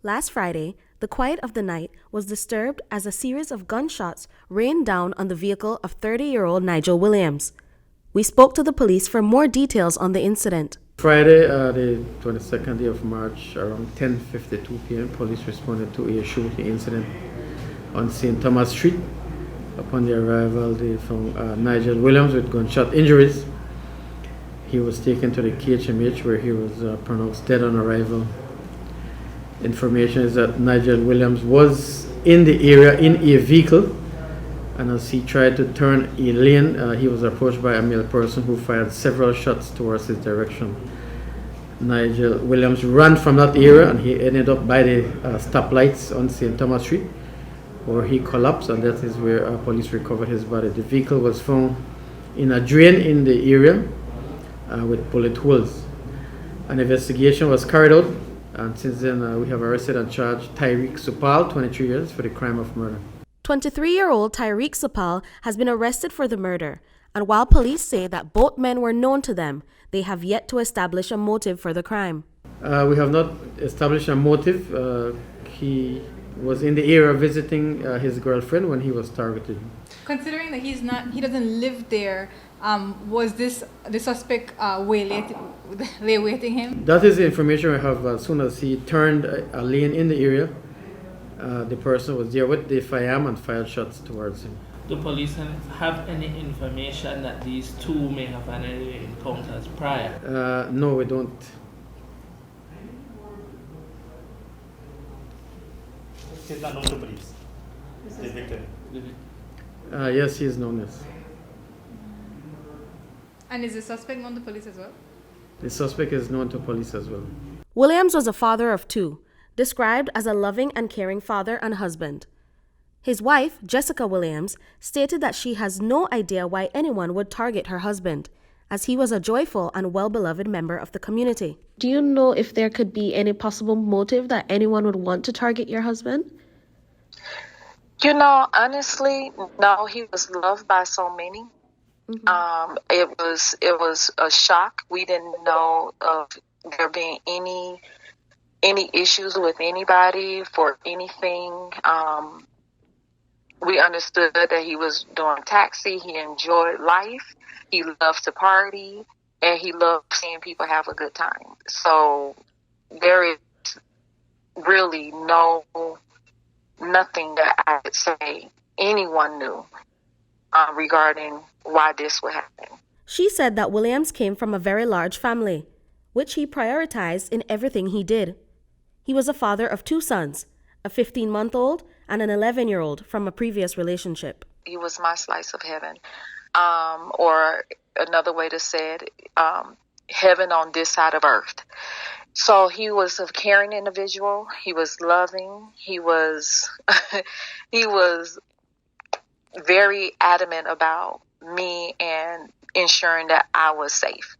Last Friday, the quiet of the night was disturbed as a series of gunshots rained down on the vehicle of 30-year-old Nigel Williams. We spoke to the police for more details on the incident. Friday, the 22nd day of March, around 10:52 p.m., police responded to a shooting incident on St. Thomas Street. Upon the arrival, they found Nigel Williams with gunshot injuries. He was taken to the KHMH where he was pronounced dead on arrival. Information is that Nigel Williams was in the area in a vehicle, and as he tried to turn a lane, he was approached by a male person who fired several shots towards his direction. Nigel Williams ran from that area and he ended up by the stoplights on St. Thomas Street, where he collapsed, and that is where police recovered his body. The vehicle was found in a drain in the area with bullet holes. An investigation was carried out, and since then we have arrested and charged Tyreek Supal, 23 years, for the crime of murder. 23-year-old Tyreek Supal has been arrested for the murder, and while police say that both men were known to them, they have yet to establish a motive for the crime. We have not established a motive. He was in the area visiting his girlfriend when he was targeted. Considering that he doesn't live there, was the suspect waylating him? That is the information we have. As soon as he turned a lane in the area, the person was there with the firearm and fired shots towards him. Do police have any information that these two may have had any encounters prior? No, we don't. He's not known to police. The victim. Yes, he is known as. And is the suspect known to police as well? The suspect is known to police as well. Williams was a father of two, described as a loving and caring father and husband. His wife, Jessica Williams, stated that she has no idea why anyone would target her husband, as he was a joyful and well-beloved member of the community. Do you know if there could be any possible motive that anyone would want to target your husband? Honestly, no, he was loved by so many. Mm-hmm. It was a shock. We didn't know of there being any issues with anybody for anything. We understood that he was doing taxi. He enjoyed life. He loved to party, and he loved seeing people have a good time. So there is really nothing that I would say anyone knew regarding why this would happen. She said that Williams came from a very large family, which he prioritized in everything he did. He was a father of two sons, a 15-month-old and an 11-year-old from a previous relationship. He was my slice of heaven, or another way to say it, heaven on this side of earth. So he was a caring individual. He was loving. He was he was very adamant about me and ensuring that I was safe.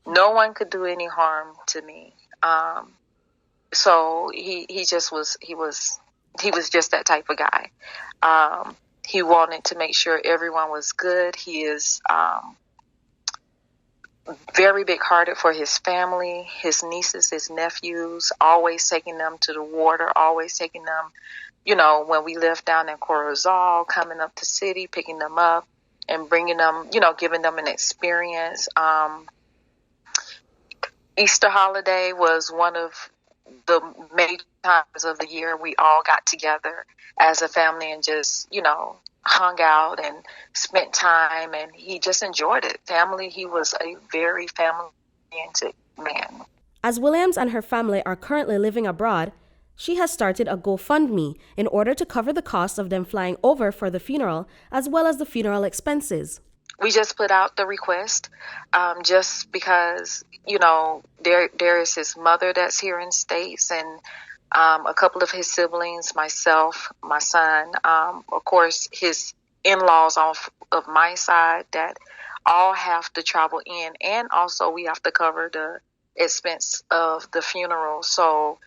No one could do any harm to me. So he was just that type of guy. He wanted to make sure everyone was good. He is very big-hearted for his family, his nieces, his nephews, always taking them to the water, always taking them, when we lived down in Corozal, coming up to city, picking them up and bringing them, giving them an experience. Easter holiday was one of the major times of the year we all got together as a family and just, hung out and spent time, and he just enjoyed it. He was a very family-oriented man. As Williams and her family are currently living abroad, she has started a GoFundMe in order to cover the cost of them flying over for the funeral, as well as the funeral expenses. We just put out the request just because, there is his mother that's here in States, and a couple of his siblings, myself, my son, of course, his in-laws of my side that all have to travel in, and also we have to cover the expense of the funeral. So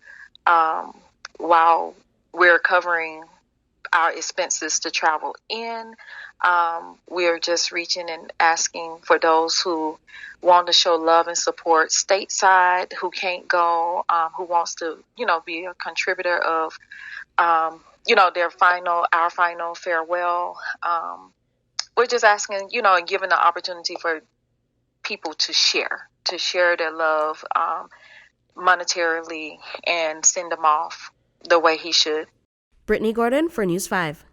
while we're covering our expenses to travel in, We're just reaching and asking for those who want to show love and support stateside, who can't go, who wants to, be a contributor of, our final farewell. We're just asking, and giving the opportunity for people to share their love monetarily and send them off the way he should. Britney Gordon for News 5.